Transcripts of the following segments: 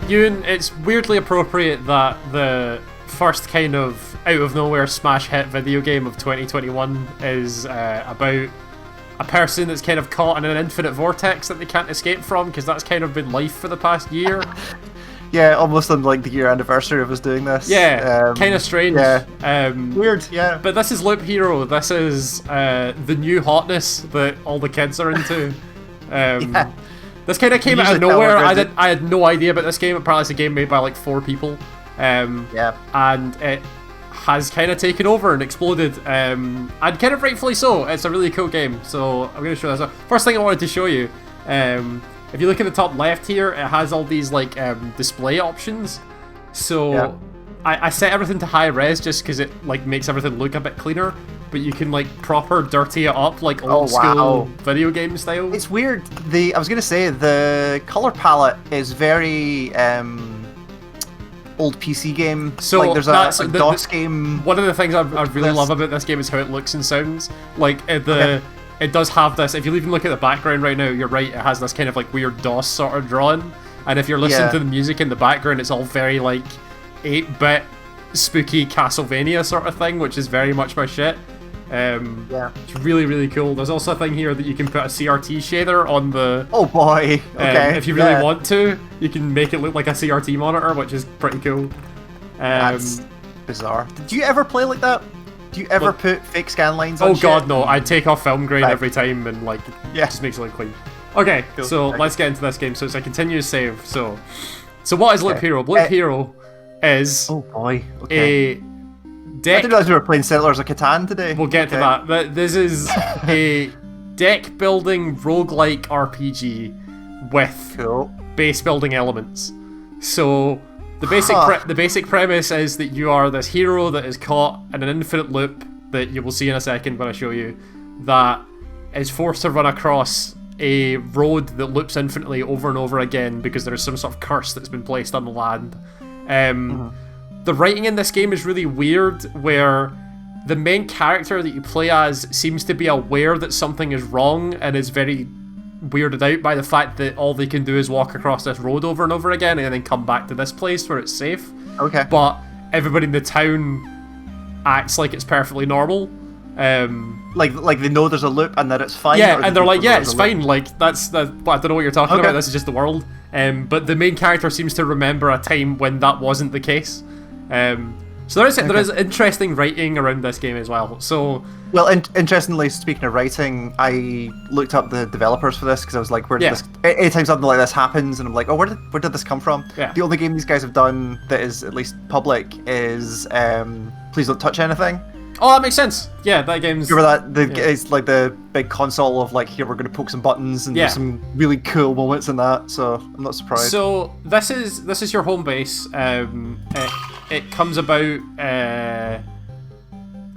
Ewan, it's weirdly appropriate that the first kind of out-of-nowhere smash hit video game of 2021 is about a person that's kind of caught in an infinite vortex that they can't escape from, because that's kind of been life for the past year. Yeah, almost on like the year anniversary of us doing this. Yeah, kind of strange. Yeah. Weird, yeah. But this is Loop Hero. This is the new hotness that all the kids are into. Yeah. This kind of came out of nowhere. I had no idea about this game. Apparently it's a game made by like 4 people. Yeah. And it has kind of taken over and exploded. And kind of rightfully so. It's a really cool game. So I'm going to show this. So first thing I wanted to show you, if you look at the top left here, it has all these like display options. So yeah. I set everything to high res just because it like makes everything look a bit cleaner. But you can like proper dirty it up like old school video game style. It's weird. I was gonna say the color palette is very old PC game. So like there's a DOS game. One of the things I really love about this game is how it looks and sounds. Like it does have this. If you even look at the background right now, you're right. It has this kind of like weird DOS sort of drawing. And if you're listening to the music in the background, it's all very like 8-bit spooky Castlevania sort of thing, which is very much my shit. It's really, really cool. There's also a thing here that you can put a CRT shader on the... Oh boy, okay. If you really want to, you can make it look like a CRT monitor, which is pretty cool. That's bizarre. Did you ever play like that? Do you ever put fake scan lines on shit? Oh god, no. I'd take off film grain every time and like, it just makes it look clean. Okay, cool. So let's get into this game. So it's a continuous save. So what is Loop Hero? Loop Hero is a deck... I didn't realize we were playing Settlers of Catan today. We'll get to that. This is a deck building roguelike RPG with base building elements. So the basic premise is that you are this hero that is caught in an infinite loop that you will see in a second when I show you, that is forced to run across a road that loops infinitely over and over again because there is some sort of curse that's been placed on the land. The writing in this game is really weird, where the main character that you play as seems to be aware that something is wrong and is very weirded out by the fact that all they can do is walk across this road over and over again and then come back to this place where it's safe. Okay. But everybody in the town acts like it's perfectly normal. Like they know there's a loop and that it's fine. Yeah, and they're like, yeah, it's fine. Like that's I don't know what you're talking about. This is just the world. But the main character seems to remember a time when that wasn't the case. So there is interesting writing around this game as well. So interestingly, speaking of writing, I looked up the developers for this because I was like, where did this? Anytime something like this happens, and I'm like, oh, where did this come from? Yeah. The only game these guys have done that is at least public is Please Don't Touch Anything. Oh, that makes sense. Yeah, that game's... Remember that? It's like the big console of like, here, we're going to poke some buttons, and there's some really cool moments in that, so I'm not surprised. So this is your home base. It comes about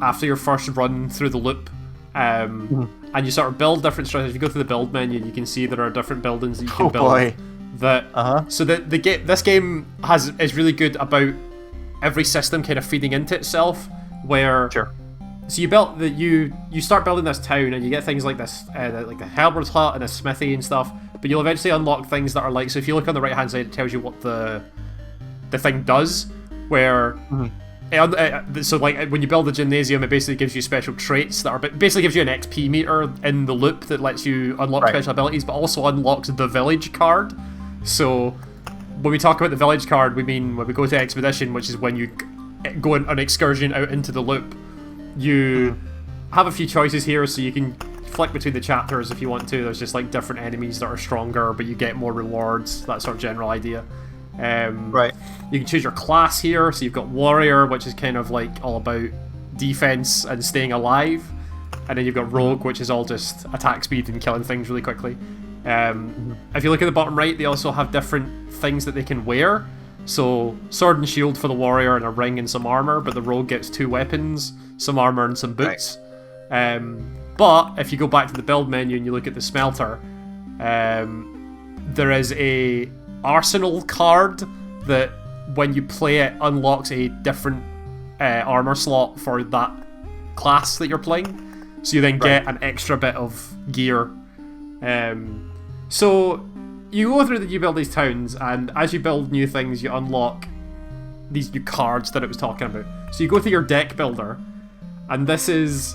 after your first run through the loop, and you sort of build different structures. If you go to the build menu, you can see there are different buildings that you can build. So this game is really good about every system kind of feeding into itself. Where so you start building this town and you get things like this, like the halberds hut and a smithy and stuff. But you'll eventually unlock things that are like, so if you look on the right hand side, it tells you what the thing does. Where so like when you build the gymnasium, it basically gives you special traits that are basically gives you an XP meter in the loop that lets you unlock special abilities, but also unlocks the village card. So when we talk about the village card, we mean when we go to expedition, which is when you go on an excursion out into the loop. You have a few choices here, so you can flick between the chapters if you want to. There's just like different enemies that are stronger, but you get more rewards, that sort of general idea. You can choose your class here, so you've got warrior, which is kind of like all about defense and staying alive, and then you've got rogue, which is all just attack speed and killing things really quickly. If you look at the bottom right, they also have different things that they can wear. So, sword and shield for the warrior and a ring and some armor, but the rogue gets 2 weapons, some armor and some boots. But if you go back to the build menu and you look at the smelter, there is a arsenal card that when you play it unlocks a different armor slot for that class that you're playing. So you then get an extra bit of gear. So you go through you build these towns, and as you build new things, you unlock these new cards that it was talking about. So you go through your deck builder, and this is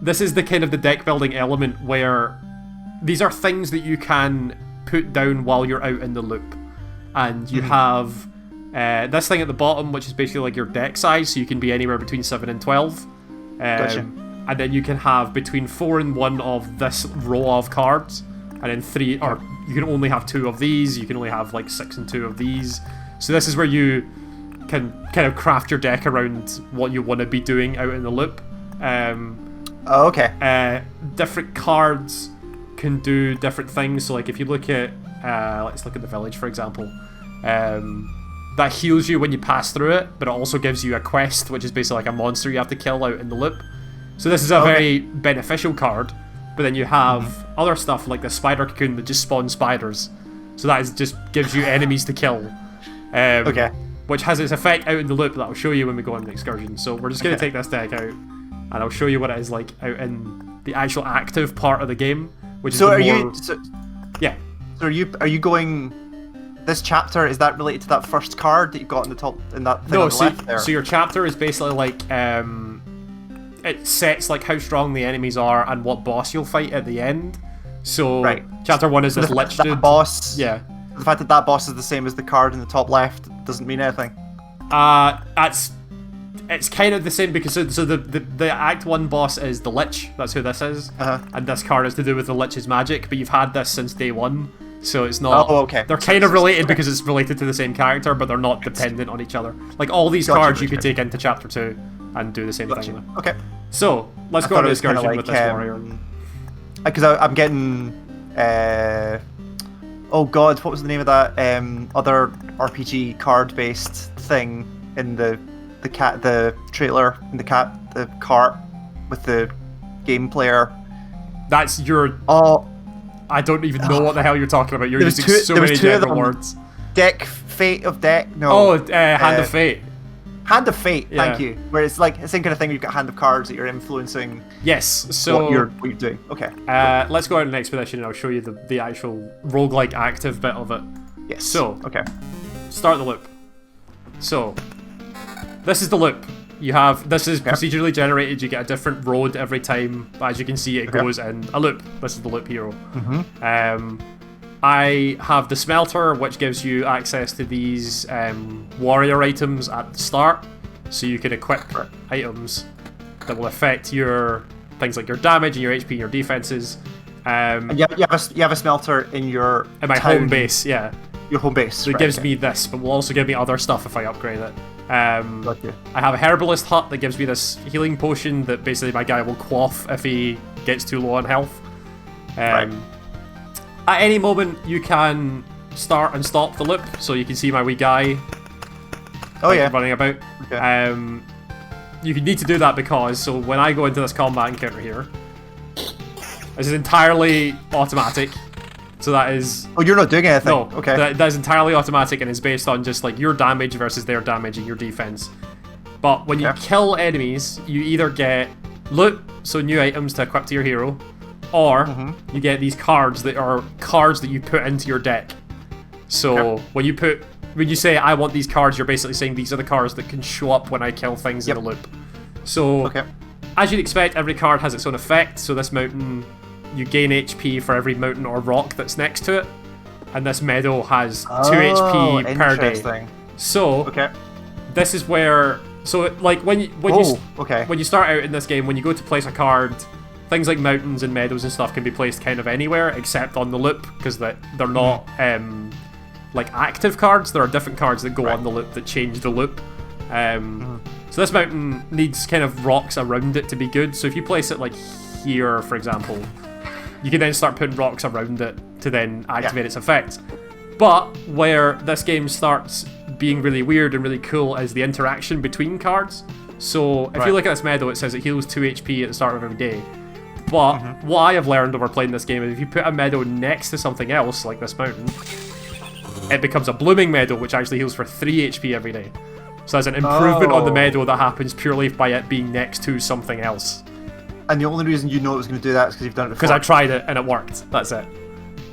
the kind of the deck building element where these are things that you can put down while you're out in the loop. And you have this thing at the bottom, which is basically like your deck size, so you can be anywhere between 7 and 12. Gotcha. And then you can have between 4 and 1 of this row of cards, and then 3, or you can only have 2 of these, you can only have like 6 and 2 of these. So this is where you can kind of craft your deck around what you want to be doing out in the loop. Okay. Different cards can do different things. So like if you look at, let's look at the village for example. That heals you when you pass through it, but it also gives you a quest, which is basically like a monster you have to kill out in the loop. So this is a very beneficial card. But then you have other stuff like the spider cocoon that just spawns spiders. So that just gives you enemies to kill. Which has its effect out in the loop that I'll show you when we go on the excursion. So we're just going to take this deck out, and I'll show you what it is like out in the actual active part of the game. Which is So yeah. So are you going? This chapter, is that related to that first card that you got in the top in that thing on the left there? So your chapter is basically like it sets like how strong the enemies are and what boss you'll fight at the end. So chapter 1 is this lich dude. Boss. Yeah. The fact that boss is the same as the card in the top left doesn't mean anything. It's kind of the same because so the Act 1 boss is the lich. That's who this is. And this card is to do with the lich's magic, but you've had this since day 1. So it's not. Oh, okay. They're kind of related because it's related to the same character, but they're not dependent on each other. Like all these cards you could take into chapter 2 and do the same thing with. Okay. So let's go on the excursion with this warrior. Because I'm getting. Oh God, what was the name of that other RPG card-based thing in the trailer in the cart with the game player? That's your. Oh. I don't even know what the hell you're talking about. You're using so many different words. Deck Fate of Deck. No. Oh, Hand of Fate. Hand of Fate. Thank you. Where it's like the same kind of thing. You've got Hand of Cards that you're influencing. Yes. So what you're doing. Okay. Let's go out on an expedition and I'll show you the actual roguelike active bit of it. Yes. So okay. Start the loop. So this is the loop. You have this is procedurally generated. You get a different road every time, but as you can see, it goes in a loop. This is the loop hero. I have the smelter, which gives you access to these warrior items at the start, so you can equip items that will affect your things like your damage and your HP and your defenses. And you have a smelter in my home base, yeah. Your home base. So it gives me this, but will also give me other stuff if I upgrade it. I have a herbalist hut that gives me this healing potion that basically my guy will quaff if he gets too low on health. At any moment you can start and stop the loop, so you can see my wee guy running about. You need to do that because so when I go into this combat encounter here, this is entirely automatic. So that is... Oh, you're not doing anything? No, okay. That is entirely automatic and is based on just like your damage versus their damage and your defense. But when you kill enemies, you either get loot, so new items to equip to your hero, or you get these cards that are cards that you put into your deck. So when you say I want these cards, you're basically saying these are the cards that can show up when I kill things in the loop. So as you'd expect, every card has its own effect. So this mountain, you gain HP for every mountain or rock that's next to it, and this meadow has 2 HP per day. So this is where like when you start out in this game, when you go to place a card, things like mountains and meadows and stuff can be placed kind of anywhere except on the loop because they're not like active cards. There are different cards that go on the loop that change the loop. So this mountain needs kind of rocks around it to be good. So if you place it like here, for example, you can then start putting rocks around it to then activate its effect. But where this game starts being really weird and really cool is the interaction between cards. So if you look at this meadow, it says it heals 2 HP at the start of every day. But what I have learned over playing this game is if you put a meadow next to something else, like this mountain, it becomes a blooming meadow, which actually heals for 3 HP every day. So there's an improvement on the meadow that happens purely by it being next to something else. And the only reason you know it was going to do that is because you've done it before. Because I tried it and it worked. That's it.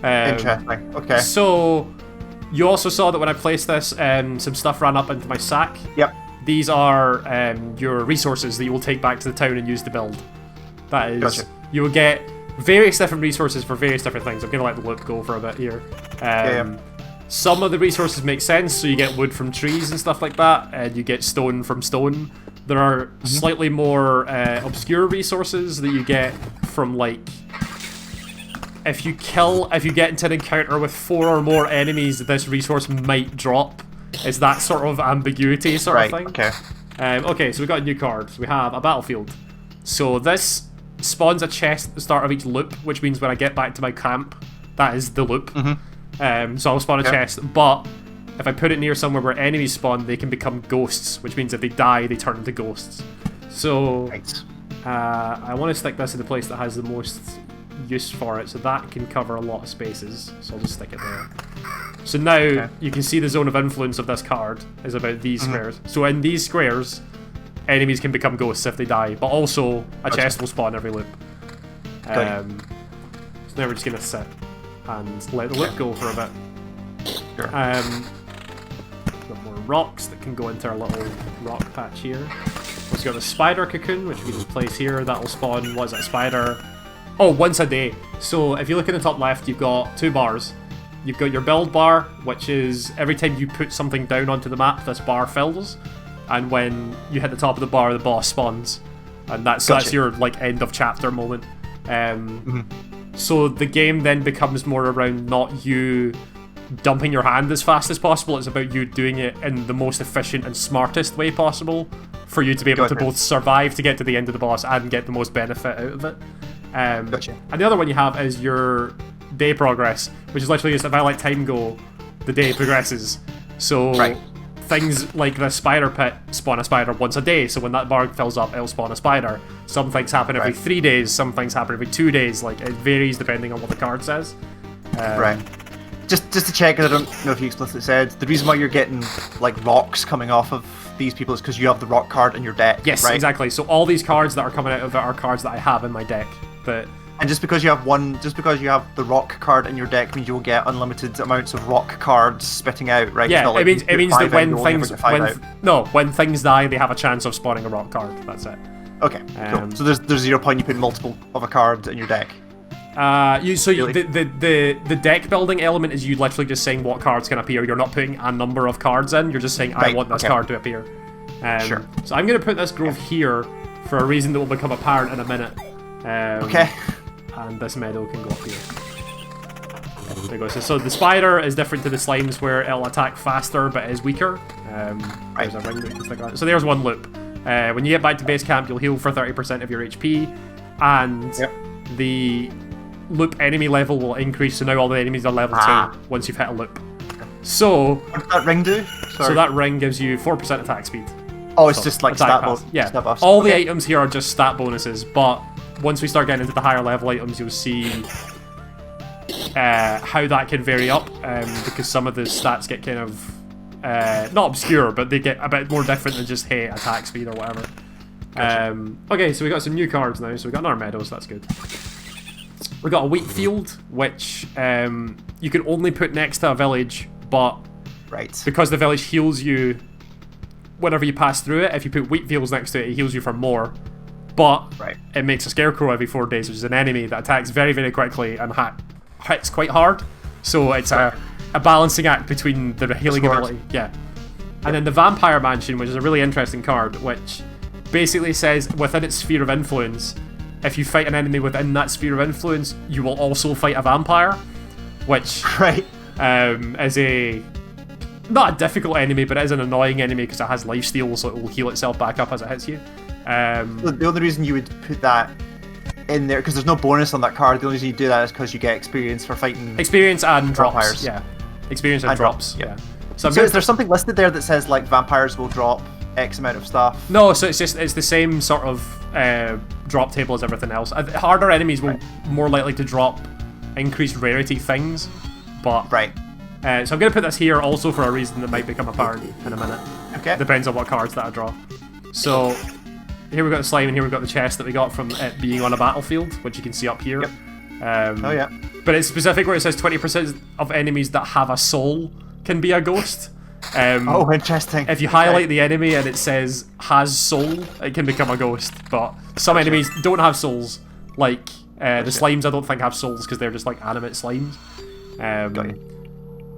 Interesting. Okay. So you also saw that when I placed this, some stuff ran up into my sack. Yep. These are your resources that you will take back to the town and use to build. That is, Gotcha. you will get various different resources for various different things. I'm going to let the loop go for a bit here. Some of the resources make sense, so you get wood from trees and stuff like that, and you get stone from stone. There are slightly more obscure resources that you get from, like, if you get into an encounter with 4 or more enemies, this resource might drop. It's that sort of ambiguity sort of thing. Okay. Okay, so we got a new card. We have a battlefield. So this spawns a chest at the start of each loop, which means when I get back to my camp, that is the loop. So I'll spawn a chest, but if I put it near somewhere where enemies spawn, they can become ghosts, which means if they die, they turn into ghosts. So I want to stick this in the place that has the most use for it, so that can cover a lot of spaces. So I'll just stick it there. So now you can see the zone of influence of this card is about these squares. So in these squares, enemies can become ghosts if they die, but also a chest will spawn every loop. So now we're just going to sit and let the loop go for a bit. Got more rocks that can go into our little rock patch here. We've got the spider cocoon, which we can place here. That'll spawn, what is it, a spider? Oh, once a day. So if you look in the top left, you've got 2 bars. You've got your build bar, which is every time you put something down onto the map, this bar fills. And when you hit the top of the bar, the boss spawns. And that's your, like, end of chapter moment. So the game then becomes more around not you dumping your hand as fast as possible. It's about you doing it in the most efficient and smartest way possible for you to be able to both survive to get to the end of the boss and get the most benefit out of it. And the other one you have is your day progress, which is literally just if I let time go, the day progresses. So things like the spider pit spawn a spider once a day, so when that bar fills up, it'll spawn a spider. Some things happen every 3 days, some things happen every 2 days, like it varies depending on what the card says. Just to check, because I don't know if you explicitly said, the reason why you're getting like rocks coming off of these people is because you have the rock card in your deck. Yes, exactly. So all these cards that are coming out of it are cards that I have in my deck. And just because you have the rock card in your deck means you will get unlimited amounts of rock cards spitting out, right? Yeah, like it means that when things die, they have a chance of spawning a rock card. That's it. Okay, cool. So there's 0 point you put multiple of a card in your deck. The deck building element is you literally just saying what cards can appear. You're not putting a number of cards in. You're just saying I want this card to appear. So I'm going to put this grove here for a reason that will become apparent in a minute. And this meadow can go up here. There you go. So the spider is different to the slimes where it'll attack faster but is weaker. There's a ring that you can stick on. So there's one loop. When you get back to base camp, you'll heal for 30% of your HP, and the loop enemy level will increase, so now all the enemies are level 2 once you've hit a loop. So what does that ring do? So that ring gives you 4% attack speed. Oh, it's just like stat bonus. Yeah, all the items here are just stat bonuses, but once we start getting into the higher level items, you'll see how that can vary up, because some of the stats get kind of not obscure, but they get a bit more different than just hey attack speed or whatever. Okay, so we got some new cards now. So we got another meadow, so that's good. We got a wheat field, which you can only put next to a village, but because the village heals you whenever you pass through it, if you put wheat fields next to it, it heals you for more. But it makes a scarecrow every 4 days, which is an enemy that attacks very, very quickly and hits quite hard. So it's a balancing act between the healing ability. And then the Vampire Mansion, which is a really interesting card, which basically says within its sphere of influence, if you fight an enemy within that sphere of influence, you will also fight a vampire, which is not a difficult enemy, but it is an annoying enemy because it has lifesteal, so it will heal itself back up as it hits you. The only reason you would put that in there, because there's no bonus on that card, the only reason you do that is because you get experience for fighting experience and vampires. drops. Experience and drops. So is there something listed there that says like vampires will drop X amount of stuff? No, so it's the same sort of drop table as everything else. Harder enemies will more likely to drop increased rarity things, but so I'm going to put this here also for a reason that might become apparent in a minute. Depends on what cards that I draw. So here we've got the slime, and here we've got the chest that we got from it being on a battlefield, which you can see up here. But but it's specific where it says 20% of enemies that have a soul can be a ghost. Oh, interesting. If you highlight the enemy and it says has soul, it can become a ghost. But some enemies don't have souls, like the slimes. I don't think have souls because they're just like animate slimes.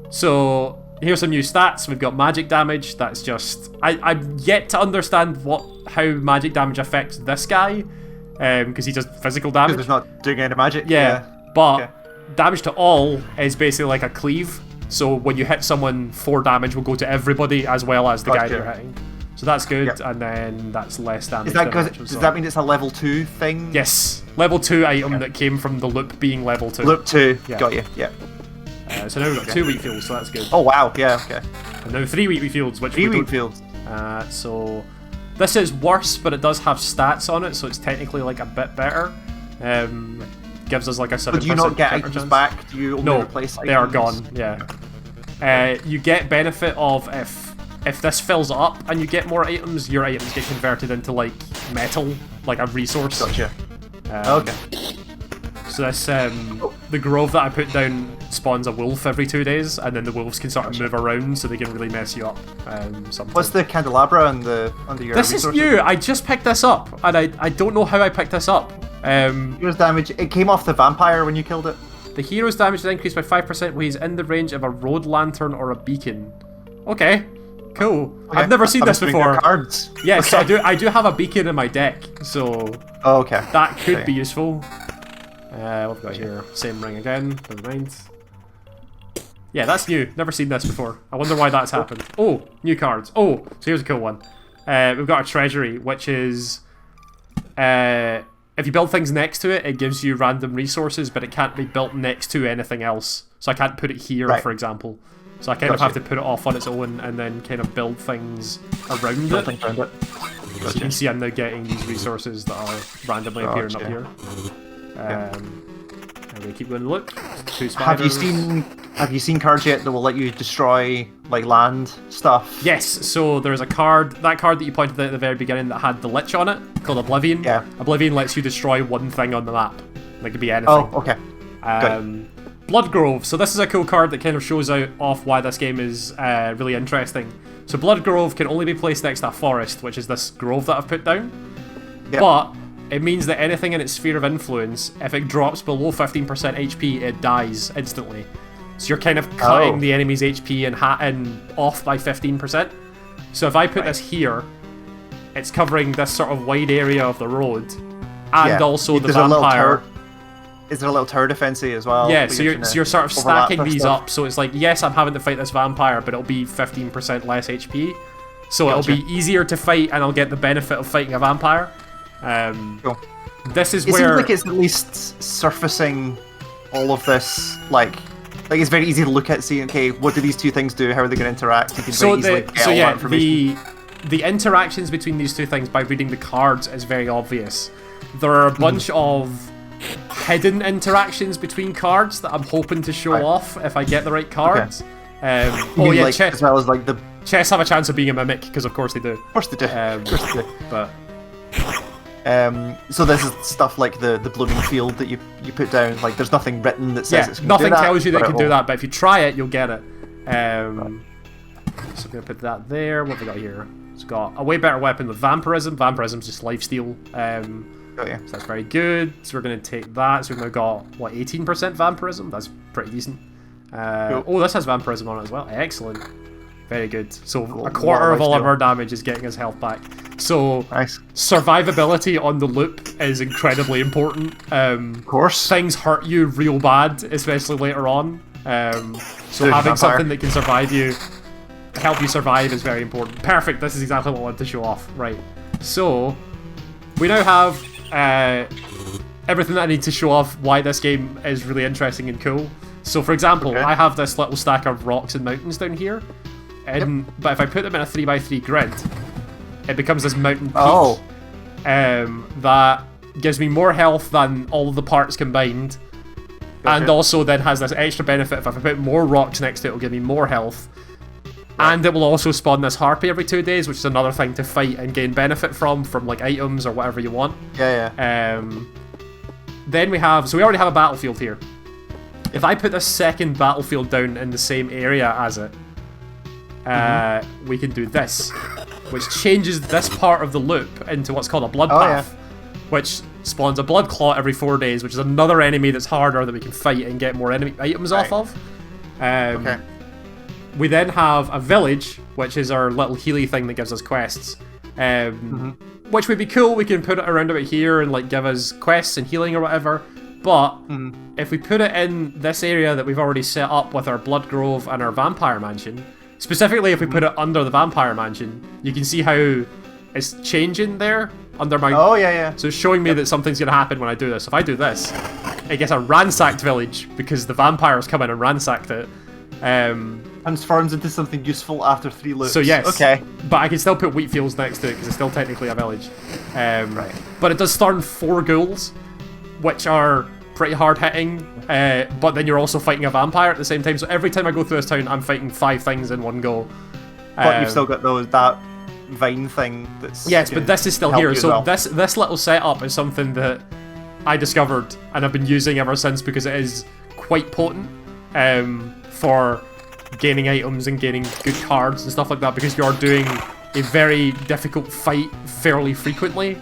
So here's some new stats. We've got magic damage. That's just I'm yet to understand how magic damage affects this guy, because he does physical damage. Because he's not doing any magic. Yeah, but damage to all is basically like a cleave. So when you hit someone, 4 damage will go to everybody as well as the guy you're hitting. So that's good, and then that's less damage. Is that does that mean it's a level 2 thing? Yes, level 2 item that came from the loop being level 2. Loop 2, got you. Yeah. So now we've got 2 wheat fields, so that's good. Oh wow, yeah, okay. And now 3 wheat fields, which 3 wheat fields. So this is worse, but it does have stats on it, so it's technically like a bit better. Gives us like a 7%. But do you not get items back? Do you only replace items? They are gone. Yeah. You get benefit of if this fills up and you get more items, your items get converted into like metal, like a resource. Gotcha. Okay. So this the grove that I put down spawns a wolf every 2 days, and then the wolves can sort of move around, so they can really mess you up. What's the candelabra under your This resources? is new. I just picked this up, and I don't know how I picked this up. Hero's damage. It came off the vampire when you killed it. The hero's damage is increased by 5% when he's in the range of a road lantern or a beacon. Okay, cool. Okay. I've never seen this before. Cards. Yes, okay. I do have a beacon in my deck, so that could be useful. What have we got here? Same ring again. Never mind. Yeah, that's new. Never seen this before. I wonder why that's happened. Oh, new cards. Oh, so here's a cool one. We've got a treasury, which is if you build things next to it, it gives you random resources, but it can't be built next to anything else. So I can't put it here, for example. So I kind of have to put it off on its own and then kind of build things around it. So you can see I'm now getting these resources that are randomly appearing up here. And we keep going to look. 2 spiders. Have you seen cards yet that will let you destroy like land stuff? Yes, so there's a card, that card that you pointed out at the very beginning that had the lich on it, called Oblivion. Yeah. Oblivion lets you destroy one thing on the map. That could be anything. Oh, okay. Blood Grove. So this is a cool card that kind of shows out off why this game is really interesting. So Blood Grove can only be placed next to a forest, which is this grove that I've put down. Yep. But it means that anything in its sphere of influence, if it drops below 15% HP, it dies instantly. So you're kind of cutting the enemy's HP and off by 15%. So if I put this here, it's covering this sort of wide area of the road, and also the vampire. Is there a little tower defense as well? Yeah, so you're sort of stacking these up. So it's like, yes, I'm having to fight this vampire, but it'll be 15% less HP. So it'll be easier to fight, and I'll get the benefit of fighting a vampire. Cool. This is it where seems like it's at least surfacing all of this, like it's very easy to look at, see, okay, what do these two things do? How are they going to interact? You can very easily get all that information. The interactions between these two things by reading the cards is very obvious. There are a bunch of hidden interactions between cards that I'm hoping to show off if I get the right cards. Like, chess, as well as like the chess have a chance of being a mimic, because of course they do. Of course they do. But so this is stuff like the blooming field that you put down. Like there's nothing written that says it's going to do that. Nothing tells you that it can do that, but if you try it, you'll get it. So I'm gonna put that there. What have we got here? It's got a way better weapon with vampirism. Vampirism's just lifesteal. So that's very good. So we're gonna take that. So we've now got 18% vampirism. That's pretty decent. Cool. Oh, this has vampirism on it as well. Excellent. Very good. So a quarter of all of our damage is getting us health back. So survivability on the loop is incredibly important. Of course. Things hurt you real bad, especially later on. So having something that can help you survive is very important. Perfect. This is exactly what I wanted to show off. Right. So we now have everything that I need to show off why this game is really interesting and cool. So for example, I have this little stack of rocks and mountains down here. But if I put them in a 3x3 grid, it becomes this mountain peak that gives me more health than all of the parts combined, and also then has this extra benefit. If I put more rocks next to it, it'll give me more health, and it will also spawn this harpy every 2 days, which is another thing to fight and gain benefit from like items or whatever you want. Yeah. Then we already have a battlefield here. if I put the second battlefield down in the same area as it, we can do this, which changes this part of the loop into what's called a blood path, which spawns a blood clot every 4 days, which is another enemy that's harder that we can fight and get more enemy items off of. We then have a village, which is our little healy thing that gives us quests, which would be cool. We can put it around about here and like give us quests and healing or whatever. But if we put it in this area that we've already set up with our Blood Grove and our Vampire Mansion, specifically if we put it under the Vampire Mansion, you can see how it's changing there under my... Oh, yeah. So it's showing me that something's going to happen when I do this. If I do this, it gets a ransacked village because the vampires come in and ransacked it. Transforms into something useful after 3 loops. So yes, okay. But I can still put wheat fields next to it because it's still technically a village. But it does spawn 4 ghouls, which are pretty hard hitting, but then you're also fighting a vampire at the same time. So every time I go through this town, I'm fighting 5 things in one go. But you've still got that vine thing that's... Yes, but this is still here. So this little setup is something that I discovered and I've been using ever since because it is quite potent for gaining items and gaining good cards and stuff like that, because you're doing a very difficult fight fairly frequently.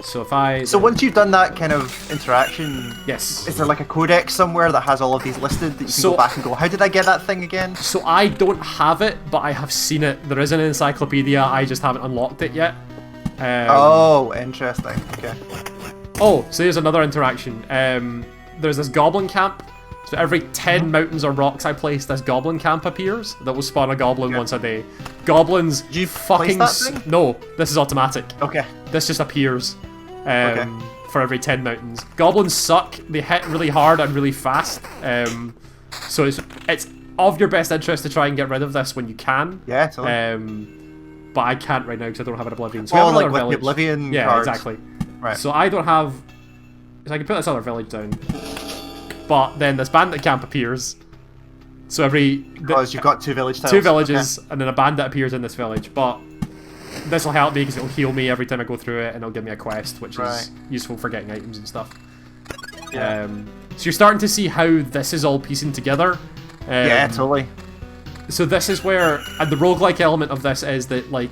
So if I... So once you've done that kind of interaction... Yes. Is there like a codex somewhere that has all of these listed that you can go back and go, how did I get that thing again? So I don't have it, but I have seen it. There is an encyclopedia, I just haven't unlocked it yet. Oh, interesting. Okay. Oh, so here's another interaction. There's this goblin camp. So every 10 mountains or rocks I place, this goblin camp appears that will spawn a goblin once a day. Goblins... Did you fucking... place that thing? No, this is automatic. Okay. This just appears for every 10 mountains. Goblins suck. They hit really hard and really fast. So it's of your best interest to try and get rid of this when you can. Yeah, totally. But I can't right now because I don't have an Oblivion. So like with the Oblivion cards. Exactly. Right. So I don't have... So I can put this other village down. But then this bandit camp appears. So because you've got 2 village tiles. 2 villages, and then a bandit appears in this village. But this will help me because it'll heal me every time I go through it, and it'll give me a quest, which is useful for getting items and stuff. Yeah. So you're starting to see how this is all piecing together. Yeah, totally. So this is where, and the roguelike element of this is that, like,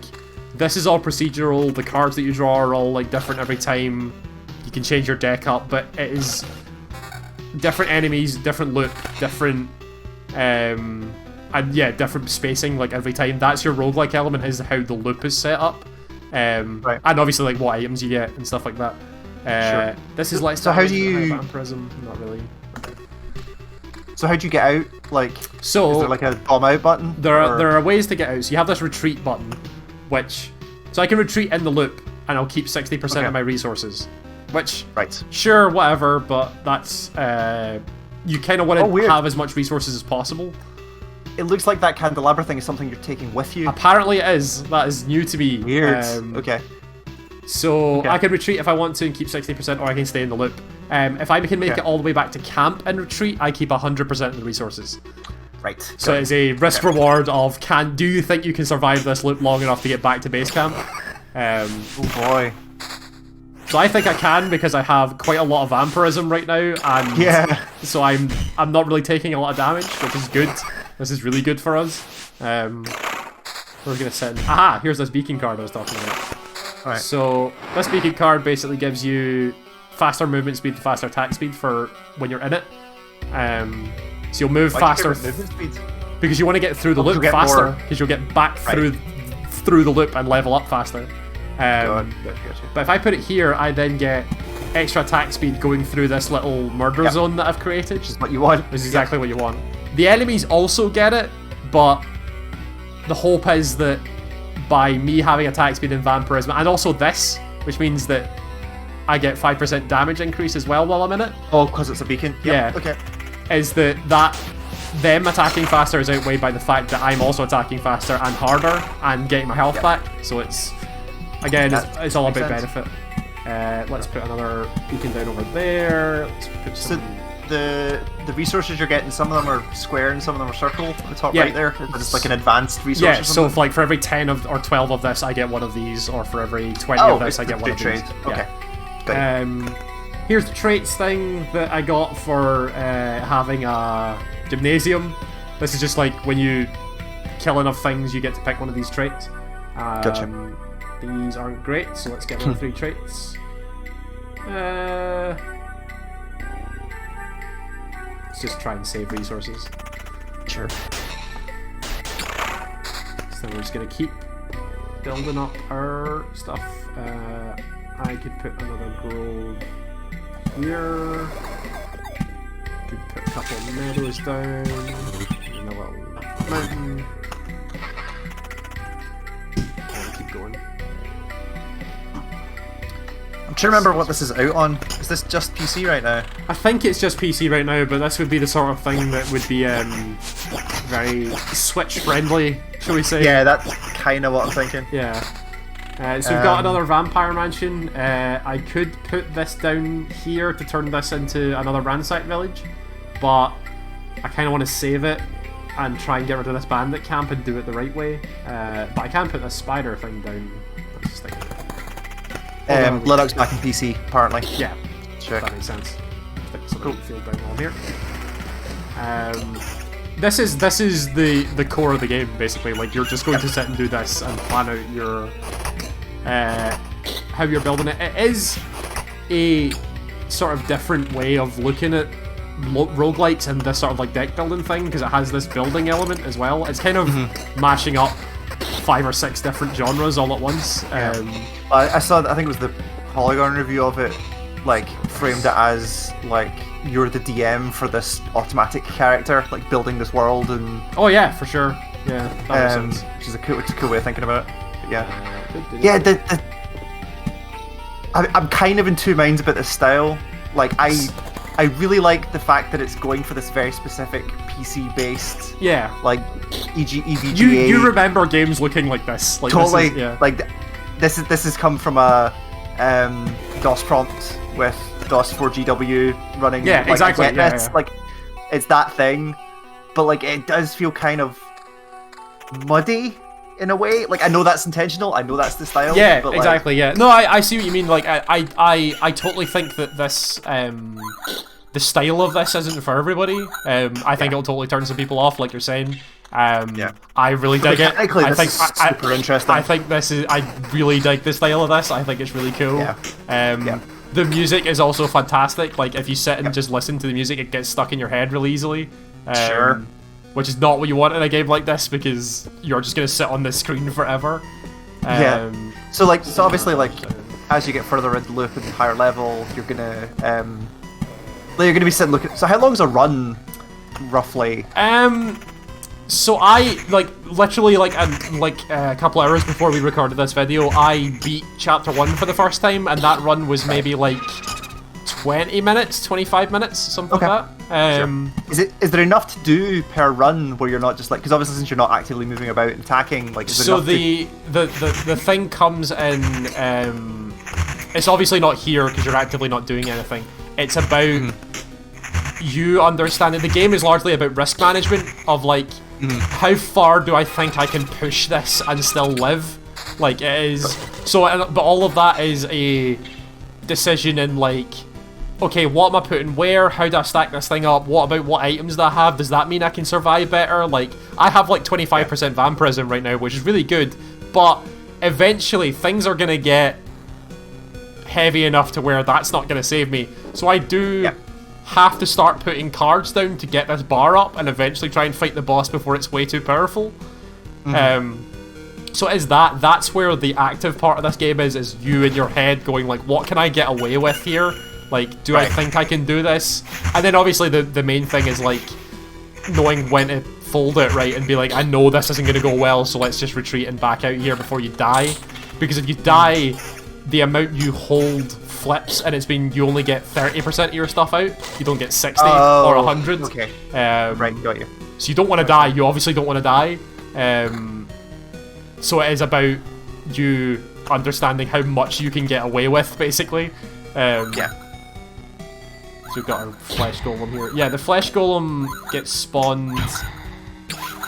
this is all procedural. The cards that you draw are all, like, different every time. You can change your deck up, but it is different enemies, different loot, different, and yeah, different spacing, like, every time. That's your roguelike element, is how the loop is set up. And obviously, like, what items you get and stuff like that. Sure. This is like... So how do you... Vampirism? Not really. So how do you get out? Like, so is there like a bomb out button? There are ways to get out. So you have this retreat button, which... So I can retreat in the loop, and I'll keep 60% of my resources. Which, sure, whatever, but that's... you kind of want to have as much resources as possible. It looks like that candelabra thing is something you're taking with you. Apparently it is. That is new to me. Weird. Okay. So I can retreat if I want to and keep 60%, or I can stay in the loop. If I can make it all the way back to camp and retreat, I keep 100% of the resources. Right. So it's a risk reward of, do you think you can survive this loop long enough to get back to base camp? Oh boy. So I think I can, because I have quite a lot of vampirism right now, and so I'm not really taking a lot of damage, which is good. This is really good for us. We're gonna send... Aha! Here's this beacon card I was talking about. Right. So this beacon card basically gives you faster movement speed, faster attack speed for when you're in it. So you'll move faster because you want to get through the loop faster, because you'll get back through the loop and level up faster. But if I put it here, I then get extra attack speed going through this little murder zone that I've created. Which is what you want. Which is exactly what you want. The enemies also get it, but the hope is that by me having attack speed and vampirism, and also this, which means that I get 5% damage increase as well while I'm in it. Oh, because it's a beacon? Yeah. Okay. Is that them attacking faster is outweighed by the fact that I'm also attacking faster and harder and getting my health back. So it's, again, it's all about benefit. Let's put another beacon down over there. Let's put some... So the resources you're getting, some of them are square and some of them are circle at the top right there. It's like an advanced resource. Yeah, so if, like, for every 10 or 12 of this, I get one of these, or for every 20 of this, I get one of these. Okay. here's the traits thing that I got for having a gymnasium. This is just like when you kill enough things, you get to pick one of these traits. Gotcha. These aren't great, so let's get 3 traits. Let's just try and save resources. Sure. So we're just gonna keep building up our stuff. I could put another grove here. Could put a couple of meadows down. And a little mountain. And keep going. I'm trying to remember what this is out on. Is this just PC right now? I think it's just PC right now, but this would be the sort of thing that would be very Switch friendly, shall we say? Yeah, that's kind of what I'm thinking. Yeah. So we've got another vampire mansion. I could put this down here to turn this into another ransack village, but I kind of want to save it and try and get rid of this bandit camp and do it the right way. But I can put this spider thing down. Let's just think. Linux back in PC, apparently. Yeah, sure. That makes sense. Stick some field down on here. This is the core of the game, basically. Like, you're just going to sit and do this and plan out your how you're building it. It is a sort of different way of looking at roguelikes and this sort of like deck building thing, because it has this building element as well. It's kind of mashing up 5 or 6 different genres all at once. I saw, I think it was the Polygon review of it, like, framed it as, like, you're the DM for this automatic character, like, building this world and... Oh yeah, for sure. Yeah, that makes sense. Which is a cool way of thinking about it. But yeah. Yeah, I'm kind of in two minds about this style. Like, I really like the fact that it's going for this very specific PC-based, like EVGA. You remember games looking like this? Like, totally. This is, yeah. Like this has come from a DOS prompt with DOS 4GW running. Yeah, like, exactly. Yeah. Like, it's that thing, but like it does feel kind of muddy in a way. Like, I know that's intentional. I know that's the style. Yeah, but, exactly. Like, yeah. No, I see what you mean. Like, I totally think that this the style of this isn't for everybody. I think it'll totally turn some people off, like you're saying. I really dig it. I think super interesting. I think I really dig the style of this. I think it's really cool. The music is also fantastic. Like, if you sit and just listen to the music, it gets stuck in your head really easily. Sure. Which is not what you want in a game like this, because you're just gonna sit on the screen forever. So obviously, like, as you get further into the loop and higher level, you're gonna be sitting looking. So how long's a run, roughly? So I literally a couple hours before we recorded this video, I beat chapter 1 for the first time, and that run was maybe like 20 minutes, 25 minutes, something like that. Sure. Is there enough to do per run where you're not just like, because obviously since you're not actively moving about and attacking, like, is there so the thing comes in. It's obviously not here because you're actively not doing anything. It's about you understanding. The game is largely about risk management of like, how far do I think I can push this and still live? Like, it is. So, but all of that is a decision in like, okay, what am I putting where? How do I stack this thing up? What about what items do I have? Does that mean I can survive better? Like, I have like 25% vampirism right now, which is really good, but eventually things are gonna get heavy enough to where that's not gonna save me. So I do have to start putting cards down to get this bar up and eventually try and fight the boss before it's way too powerful. So is that's where the active part of this game is you in your head going like, what can I get away with here? Like, do I think I can do this? And then obviously the main thing is like knowing when to fold it, right, and be like, I know this isn't gonna go well, so let's just retreat and back out here before you die. Because if you die, the amount you hold flips, and you only get 30% of your stuff out. You don't get 60 or 100. Okay. Right, got you. So you don't want to die. You obviously don't want to die. So it is about you understanding how much you can get away with, basically. So we've got our flesh golem here. Yeah, the flesh golem gets spawned.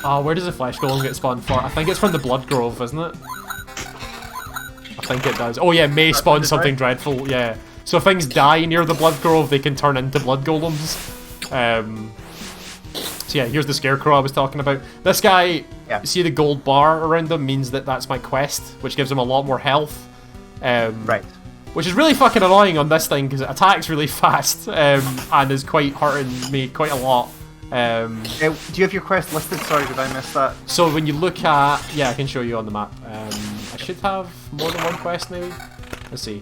Where does the flesh golem get spawned for? I think it's from the blood grove, isn't it? I think it does. Oh yeah, may spawn something dreadful. Yeah. So if things die near the blood grove, they can turn into blood golems. So yeah, here's the scarecrow I was talking about. This guy, see the gold bar around him means that that's my quest, which gives him a lot more health. Right. Which is really fucking annoying on this thing, because it attacks really fast, and is quite hurting me quite a lot. Do you have your quest listed? Sorry, did I miss that? So when you look at... Yeah, I can show you on the map. I should have more than one quest, maybe? Let's see.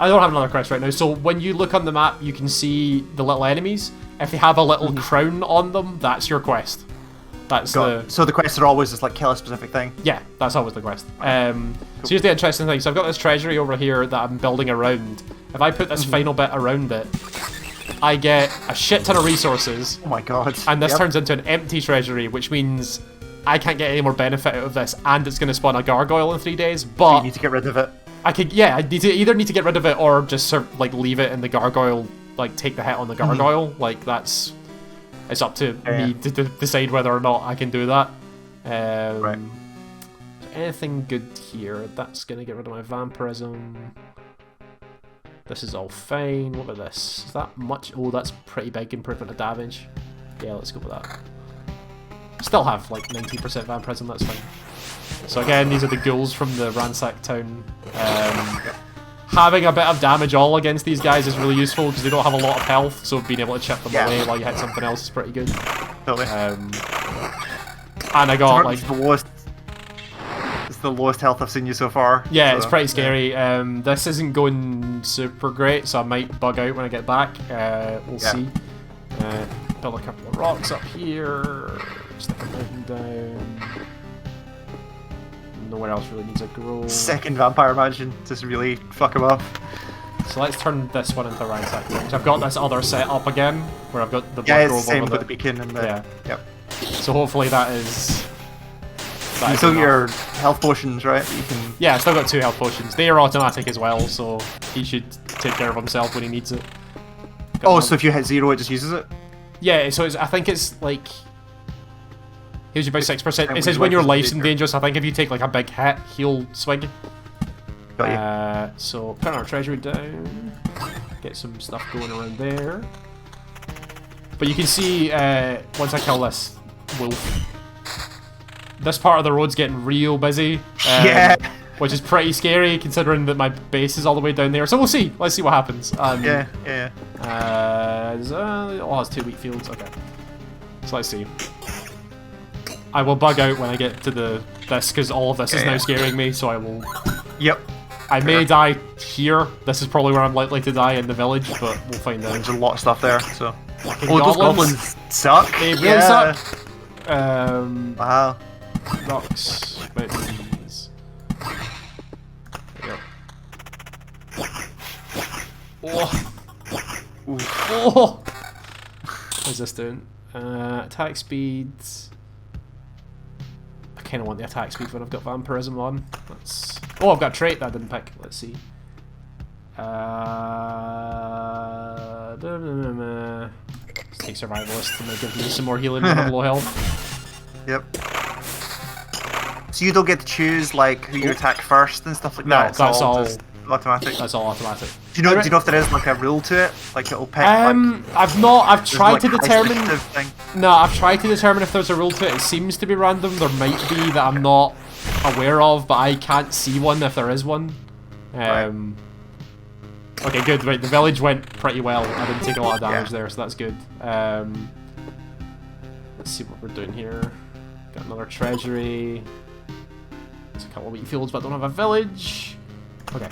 I don't have another quest right now. So when you look on the map, you can see the little enemies. If they have a little crown on them, that's your quest. That's So the quests are always just like kill a specific thing? Yeah, that's always the quest. So here's the interesting thing. So I've got this treasury over here that I'm building around. If I put this final bit around it, I get a shit ton of resources. Oh my god. And this turns into an empty treasury, which means I can't get any more benefit out of this, and it's going to spawn a gargoyle in 3 days, but... You need to get rid of it. I could, yeah, I either need to get rid of it or just sort of, like, leave it and the gargoyle, like, take the hit on the gargoyle. Like, that's... It's up to me to decide whether or not I can do that. Right. Anything good here? That's going to get rid of my vampirism. This is all fine. What about this? Is that much? Oh, that's pretty big improvement of damage. Yeah, let's go with that. Still have like 90% vampirism, that's fine. So again, these are the ghouls from the ransacked town. Having a bit of damage all against these guys is really useful because they don't have a lot of health, so being able to chip them away while you hit something else is pretty good. Totally. And I got like... It's the lowest health I've seen you so far. Yeah, so, it's pretty scary. This isn't going super great, so I might bug out when I get back. We'll see. Build a couple of rocks up here. Stick a mountain down. Nowhere else really needs a grow. Second vampire mansion, just really fuck him up. So let's turn this one into a ransack. So I've got this other setup again, where I've got the blood it's grove the same over with the beacon and the... Yep. So hopefully that is... You still get your health potions, right? You can... Yeah, I've still got 2 health potions. They are automatic as well, so he should take care of himself when he needs it. So if you hit 0, it just uses it? Yeah, so I think it's like... Heals you by 6%. It says when your life's in danger, so I think if you take like a big hit, he'll swing. Got you. So put our treasury down. Get some stuff going around there. But you can see, once I kill this wolf, this part of the road's getting real busy. Which is pretty scary considering that my base is all the way down there. So we'll see. Let's see what happens. Oh, it's 2 wheat fields. Okay. So let's see. I will bug out when I get to this because all of this is now scaring me. So I will. Yep. I may die here. This is probably where I'm likely to die in the village, but we'll find out. There's a lot of stuff there. So. Those goblins suck. They really suck. Wow. Rocks, mountains. There we go. Oh! What's this doing? Attack speeds. I kind of want the attack speed when I've got vampirism on. That's... Oh, I've got a trait that I didn't pick. Let's see. Let's take survivalist and give me some more healing when I'm low health. Yep. So you don't get to choose like who you attack first and stuff like that. No, that's all just automatic. That's all automatic. Do you know if there is like a rule to it? Like it'll pick. I've tried to determine. Thing. No, I've tried to determine if there's a rule to it. It seems to be random. There might be that I'm not aware of, but I can't see one if there is one. Okay, good. Right, the village went pretty well. I didn't take a lot of damage there, so that's good. Let's see what we're doing here. Got another treasury. There's a couple of wheat fields, but I don't have a village. Okay.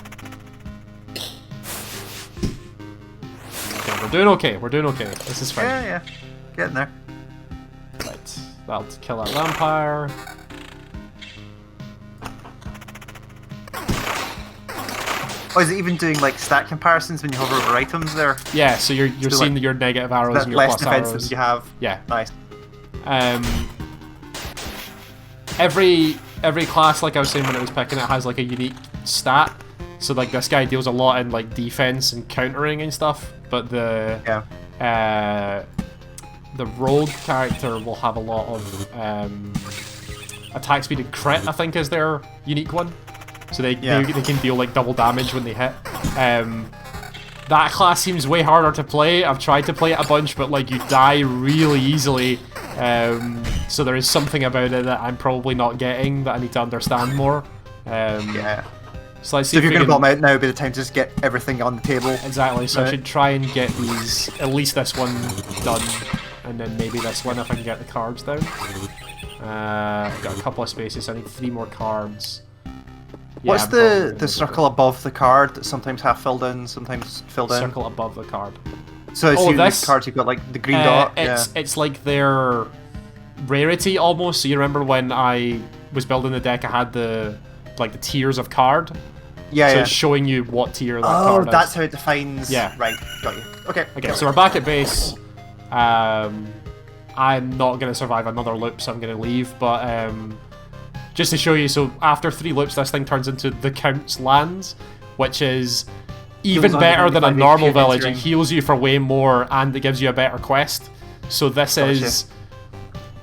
Okay, we're doing okay. We're doing okay. This is fine. Yeah. Getting there. Right. That'll kill that vampire. Oh, is it even doing like stat comparisons when you hover over items there? Yeah, so you're seeing your negative arrows and your less plus defense arrows. than you have. Yeah. Nice. Every class, like I was saying when I was picking it, has like a unique stat. So like this guy deals a lot in like defense and countering and stuff, but the rogue character will have a lot of attack speed and crit, I think is their unique one. So they can deal like double damage when they hit. That class seems way harder to play. I've tried to play it a bunch, but like you die really easily. So there is something about it that I'm probably not getting that I need to understand more. Yeah. So let's see if you're going to build them out, now would be the time to just get everything on the table. Exactly. So I should try and get these, at least this one done, and then maybe this one if I can get the cards down. I've got a couple of spaces, so I need 3 more cards. Yeah, what's the circle above the card that's sometimes half filled in, sometimes filled in? Circle above the card. So these cards, you've got like the green dot. It's like their rarity almost. So you remember when I was building the deck, I had the tiers of card. Yeah, so it's showing you what tier that card is. Oh, that's how it defines. Yeah. Right, got you. Okay. Okay, so we're back at base. I'm not going to survive another loop, so I'm going to leave. But just to show you, so after 3 loops, this thing turns into the Count's Lands, which is even better than a normal village. It heals you for way more, and it gives you a better quest. So this is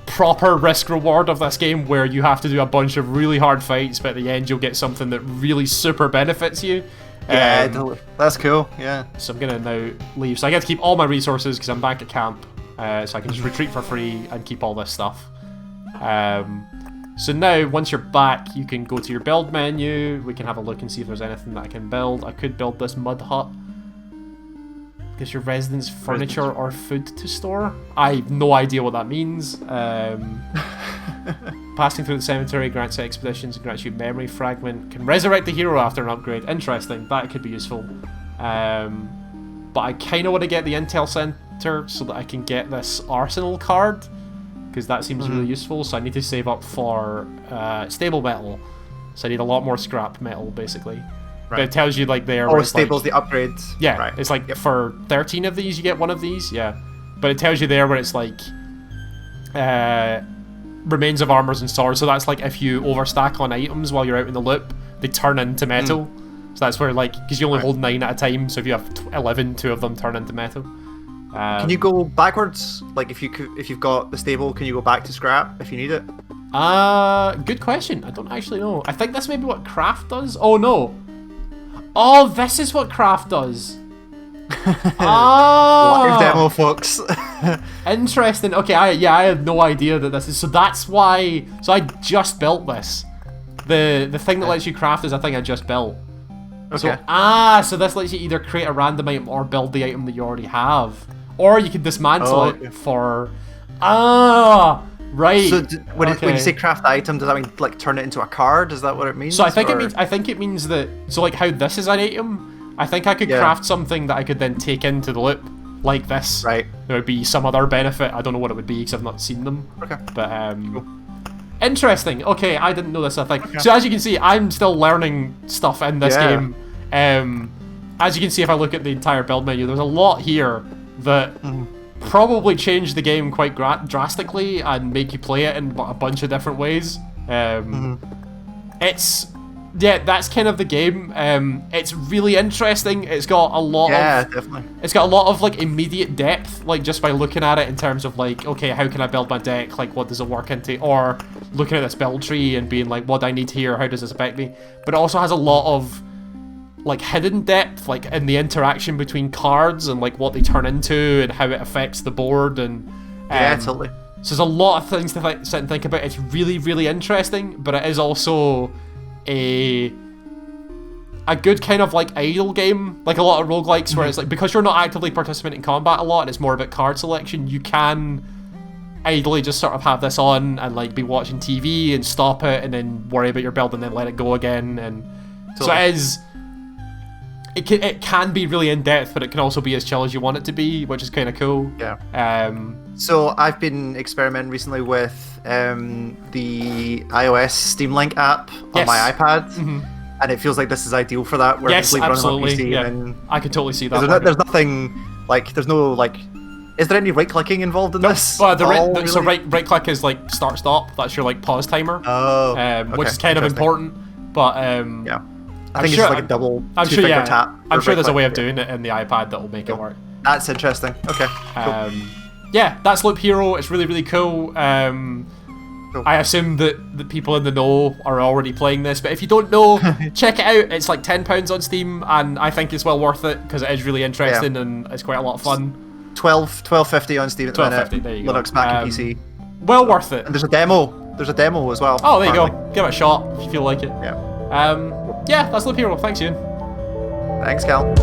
proper risk reward of this game, where you have to do a bunch of really hard fights, but at the end you'll get something that really super benefits you. Yeah, that's cool. Yeah. So I'm gonna now leave. So I get to keep all my resources because I'm back at camp, so I can just retreat for free and keep all this stuff. So now, once you're back, you can go to your build menu. We can have a look and see if there's anything that I can build. I could build this mud hut. Gives your residents furniture or food to store. I have no idea what that means. Passing through the cemetery grants expeditions and grants you memory fragment. Can resurrect the hero after an upgrade. Interesting. That could be useful. But I kind of want to get the intel center so that I can get this arsenal card, because that seems really useful. So I need to save up for stable metal. So I need a lot more scrap metal, basically. Right. But it tells you like there. Oh, stable's the upgrades. Yeah, right. It's like for 13 of these, you get one of these. Yeah, but it tells you there where it's like remains of armors and swords. So that's like if you overstack on items while you're out in the loop, they turn into metal. So that's where, like, because you only hold 9 at a time. So if you have 11, 2 of them turn into metal. Can you go backwards? Like if you've got the stable, can you go back to scrap if you need it? Good question. I don't actually know. I think that's maybe what craft does. Oh no. Oh, this is what craft does. Live demo, folks. Interesting. Okay, I had no idea that this is. So that's why. So I just built this. The thing that lets you craft is a thing I just built. Okay. So this lets you either create a random item or build the item that you already have, or you can dismantle it for. Right. So when you say craft item, does that mean like turn it into a card? Is that what it means? So I think it means that. So like how this is an item, I think I could craft something that I could then take into the loop, like this. Right. There would be some other benefit. I don't know what it would be because I've not seen them. Okay. But interesting. Okay, I didn't know this. I think. Okay. So as you can see, I'm still learning stuff in this game. As you can see, if I look at the entire build menu, there's a lot here that. Probably change the game quite drastically and make you play it in a bunch of different ways. It's that's kind of the game. It's really interesting. It's got a lot definitely. It's got a lot of like immediate depth, like just by looking at it in terms of like, okay, how can I build my deck? Like, what does it work into? Or looking at this build tree and being like, what do I need here? How does this affect me? But it also has a lot of like hidden depth, like in the interaction between cards and like what they turn into and how it affects the board and totally. So there's a lot of things to sit and think about. It's really, really interesting, but it is also a good kind of like idle game, like a lot of roguelikes where it's like, because you're not actively participating in combat a lot and it's more about card selection, you can idly just sort of have this on and like be watching TV and stop it and then worry about your build and then let it go again. And so it is. It can be really in-depth, but it can also be as chill as you want it to be, which is kind of cool. Yeah. So I've been experimenting recently with the iOS Steam Link app on my iPad, and it feels like this is ideal for that. Where yes, absolutely. PC yeah. and I could totally see that. There's nothing like. There's no like. Is there any right-clicking involved in this? So right-click is like start-stop. That's your like pause timer. Which is kind of important. But I think it's just like a double two-finger tap. I'm sure there's a way of doing it in the iPad that will make it work. That's interesting. Okay. Cool. Yeah, that's Loop Hero. It's really, really cool. I assume that people in the know are already playing this, but if you don't know, check it out. It's like £10 on Steam, and I think it's well worth it because it is really interesting and it's quite a lot of fun. $12.50 on Steam at the minute. There you go. Linux, Mac, and PC. Well worth it. And there's a demo. There's a demo as well. Oh, there you go. Give it a shot if you feel like it. Yeah. Yeah, that's Loop Hero. Thanks, Ian. Thanks, Cal.